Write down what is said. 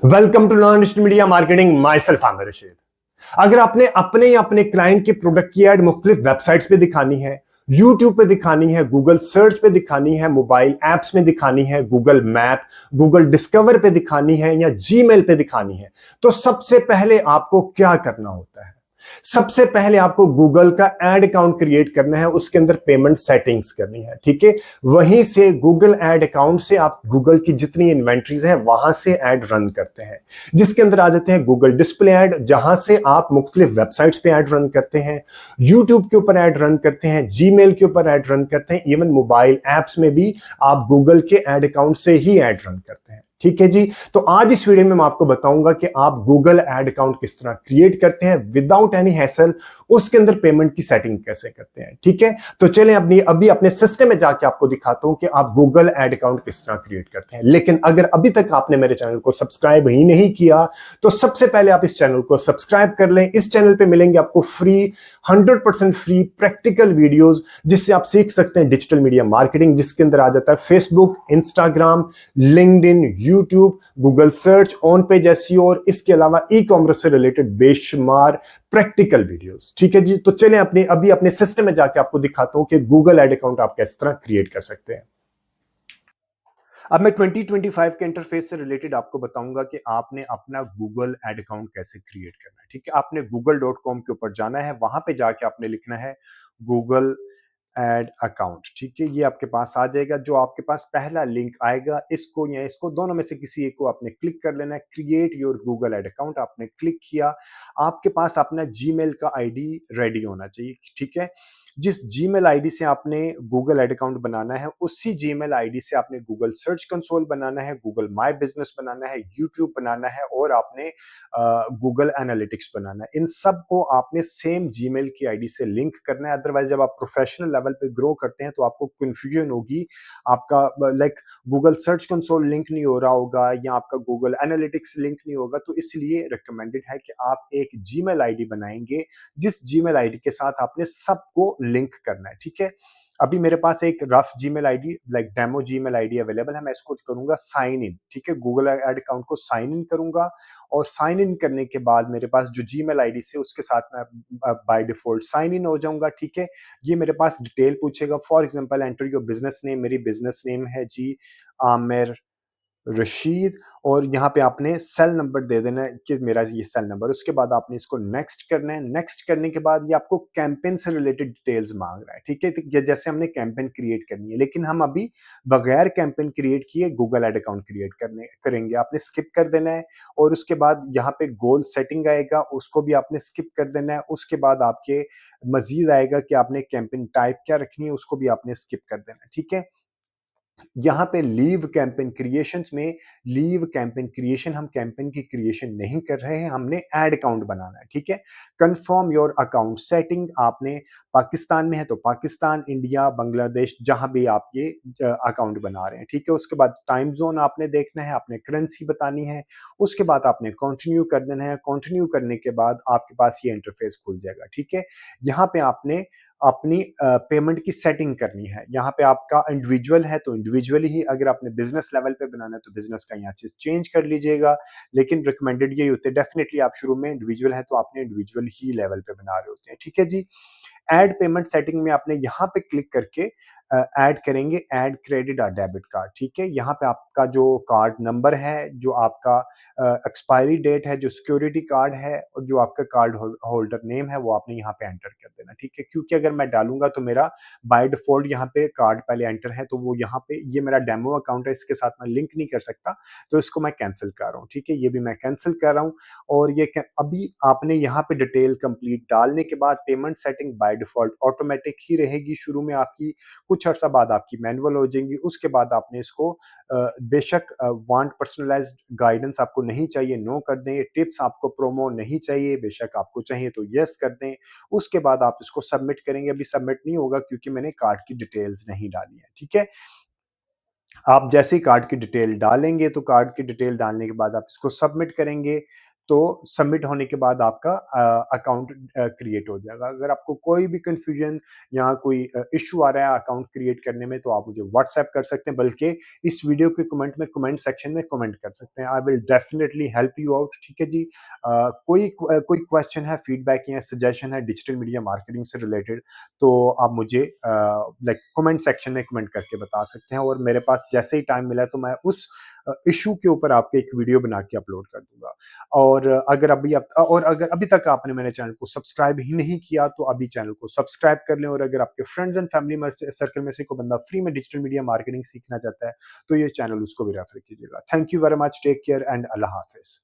Welcome to learn digital media marketing. Myself Aamir Rashid. अगर आपने अपने या अपने क्लाइंट के प्रोडक्ट की एड मुख्तलिफ वेबसाइट्स पे दिखानी है, यूट्यूब पे दिखानी है, गूगल सर्च पे दिखानी है, मोबाइल एप्स में दिखानी है, गूगल मैप, गूगल डिस्कवर पे दिखानी है या जीमेल पे दिखानी है, तो सबसे पहले आपको क्या करना होता है? सबसे पहले आपको गूगल का एड अकाउंट क्रिएट करना है, उसके अंदर पेमेंट सेटिंग्स करनी है। ठीक है, वहीं से गूगल एड अकाउंट से आप गूगल की जितनी इन्वेंट्रीज है वहां से एड रन करते हैं, जिसके अंदर आ जाते हैं गूगल डिस्प्ले एड, जहां से आप मुख्तलिफ वेबसाइट्स पे एड रन करते हैं, यूट्यूब के ऊपर एड रन करते हैं, जीमेल के ऊपर एड रन करते हैं, इवन मोबाइल एप्स में भी आप गूगल के एड अकाउंट से ही एड रन करते हैं। ठीक है जी, तो आज इस वीडियो में मैं आपको बताऊंगा कि आप गूगल एड अकाउंट किस तरह क्रिएट करते हैं विदाउट एनी हैसल, उसके अंदर पेमेंट की सेटिंग कैसे करते हैं। ठीक है, तो चलें अभी अपने सिस्टम में जाके आपको दिखाता हूं कि आप गूगल एड अकाउंट किस तरह क्रिएट करते हैं। लेकिन अगर अभी तक आपने मेरे चैनल को सब्सक्राइब ही नहीं किया तो सबसे पहले आप इस चैनल को सब्सक्राइब कर लें। इस चैनल पे मिलेंगे आपको फ्री 100% फ्री प्रैक्टिकल वीडियोस, जिससे आप सीख सकते हैं डिजिटल मीडिया मार्केटिंग, जिसके अंदर आ जाता है Facebook, Instagram, LinkedIn, YouTube, Google search, on page SEO और इसके अलावा ई कॉमर्स से रिलेटेड बेशुमार प्रैक्टिकल वीडियोस। ठीक है जी, तो चलें अभी अपने सिस्टम में जाके आपको दिखाता हूं कि गूगल एड अकाउंट आप किस तरह क्रिएट कर सकते हैं। अब मैं 2025 के इंटरफेस से रिलेटेड आपको बताऊंगा कि आपने अपना गूगल एड अकाउंट कैसे क्रिएट करना है। ठीक है, आपने google.com के ऊपर जाना है, वहां पे जाके आपने लिखना है गूगल एड अकाउंट। ठीक है, ये आपके पास आ जाएगा। जो आपके पास पहला लिंक आएगा, इसको या इसको दोनों में से किसी एक को आपने क्लिक कर लेना है। Create your Google ad account आपने क्लिक किया, आपके पास अपना जीमेल का आईडी रेडी होना चाहिए। ठीक है, जिस जीमेल आईडी से आपने गूगल एड अकाउंट बनाना है, उसी जीमेल आईडी से आपने गूगल सर्च कंसोल बनाना है, गूगल माई बिजनेस बनाना है, यूट्यूब बनाना है और आपने गूगल एनालिटिक्स बनाना है। इन सब को आपने सेम जीमेल की आईडी से लिंक करना है। अदरवाइज जब आप प्रोफेशनल लेवल पे ग्रो करते हैं तो आपको कंफ्यूजन होगी, आपका like Google search console link नहीं हो रहा होगा या आपका गूगल एनालिटिक्स लिंक नहीं होगा। तो इसलिए रिकमेंडेड है कि आप एक जीमेल आईडी बनाएंगे, जिस जीमेल आईडी के साथ आपने सबको लिंक करना है। ठीक है, अभी मेरे पास एक rough Gmail ID like demo Gmail ID available है, मैं इसको करूंगा साइन इन। ठीक है, गूगल एड अकाउंट को साइन इन करूंगा और साइन इन करने के बाद मेरे पास जो जीमेल आईडी से उसके साथ मैं बाय डिफॉल्ट साइन इन हो जाऊंगा। ठीक है, ये मेरे पास डिटेल पूछेगा, for example enter your business name, मेरी बिजनेस नेम है जी आमिर रशीद, और यहाँ पे आपने सेल नंबर दे देना है कि मेरा ये सेल नंबर। उसके बाद आपने इसको नेक्स्ट करना है। नेक्स्ट करने के बाद ये आपको कैंपेन से रिलेटेड डिटेल्स मांग रहा है। ठीक है, तो जैसे हमने कैंपेन क्रिएट करनी है, लेकिन हम अभी बगैर कैंपेन क्रिएट किए गूगल एड अकाउंट क्रिएट करेंगे, आपने स्किप कर देना है। और उसके बाद यहाँ पे गोल सेटिंग आएगा, उसको भी आपने स्किप कर देना है। उसके बाद आपके मजीद आएगा कि आपने कैंपेन टाइप क्या रखनी है, उसको भी आपने स्किप कर देना है। ठीक है, यहाँ पे लीव कैंपेन क्रिएशंस में लीव कैंपेन क्रिएशन, हम कैंपेन की क्रिएशन नहीं कर रहे हैं, हमने एड अकाउंट बनाना है। ठीक है, कंफर्म योर अकाउंट सेटिंग, आपने पाकिस्तान में है तो पाकिस्तान, इंडिया, बांग्लादेश, जहां भी आप ये अकाउंट बना रहे हैं। ठीक है, उसके बाद टाइम जोन आपने देखना है, आपने करेंसी बतानी है, उसके बाद आपने कंटिन्यू कर देना है। कंटिन्यू करने के बाद आपके पास ये इंटरफेस खुल जाएगा। ठीक है, यहाँ पे आपने अपनी पेमेंट की सेटिंग करनी है। यहाँ पे आपका इंडिविजुअल है तो इंडिविजुअली ही, अगर आपने बिजनेस लेवल पे बनाना है तो बिजनेस का यहाँ चीज चेंज कर लीजिएगा। लेकिन रिकमेंडेड यही होते हैं, डेफिनेटली आप शुरू में इंडिविजुअल है तो आपने इंडिविजुअल ही लेवल पे बना रहे होते हैं। ठीक है जी, ऐड पेमेंट सेटिंग में आपने यहाँ पे क्लिक करके ऐड करेंगे ऐड क्रेडिट और डेबिट कार्ड। ठीक है, यहाँ पे आपका जो कार्ड नंबर है, जो आपका एक्सपायरी डेट है, जो सिक्योरिटी कार्ड है और जो आपका कार्ड होल्डर नेम है, वो आपने यहाँ पे एंटर कर देना। ठीक है, क्योंकि अगर मैं डालूंगा तो मेरा बाय डिफॉल्ट यहाँ पे कार्ड पहले एंटर है, तो वो यहाँ पे, ये मेरा डेमो अकाउंट है, इसके साथ मैं लिंक नहीं कर सकता, तो इसको मैं कैंसिल कर रहा हूँ। ठीक है, ये भी मैं कैंसिल कर रहा हूँ। और ये अभी आपने यहाँ पे डिटेल कंप्लीट डालने के बाद payment setting by default automatic ही रहेगी। शुरू में आपकी, कुछ अर्सा बाद आपकी मैनुअल हो जाएंगी। उसके बाद आपने इसको बेशक वांट पर्सनलाइज्ड गाइडेंस आपको नहीं चाहिए, नो कर दें। टिप्स आपको प्रोमो नहीं चाहिए, बेशक आपको चाहिए तो यस कर दें। उसके बाद आप इसको सबमिट करेंगे। अभी सबमिट नहीं होगा क्योंकि मैंने कार्ड की डिटेल्स नहीं डाली है। ठीक है, आप जैसे ही कार्ड की डिटेल डालेंगे तो कार्ड की डिटेल डालने के बाद आप इसको सबमिट करेंगे तो सबमिट होने के बाद आपका अकाउंट क्रिएट हो जाएगा। अगर आपको कोई भी कंफ्यूजन या कोई इश्यू आ रहा है अकाउंट क्रिएट करने में, तो आप मुझे व्हाट्सएप कर सकते हैं, बल्कि इस वीडियो के कमेंट में, कमेंट सेक्शन में कमेंट कर सकते हैं। I will definitely help you out. ठीक है जी। कोई क्वेश्चन है, फीडबैक या सजेशन है डिजिटल मीडिया मार्केटिंग से रिलेटेड, तो आप मुझे लाइक कमेंट सेक्शन में कमेंट करके बता सकते हैं, और मेरे पास जैसे ही टाइम मिला तो मैं उस इशू के ऊपर आपके एक वीडियो बना के अपलोड कर दूंगा। और अगर अभी तक आपने मेरे चैनल को सब्सक्राइब ही नहीं किया, तो अभी चैनल को सब्सक्राइब कर लें। और अगर आपके फ्रेंड्स एंड फैमिली में से सर्कल में से कोई बंदा फ्री में डिजिटल मीडिया मार्केटिंग सीखना चाहता है, तो ये चैनल उसको भी रेफर कीजिएगा। Thank you very much, take care and अल्लाह हाफिज।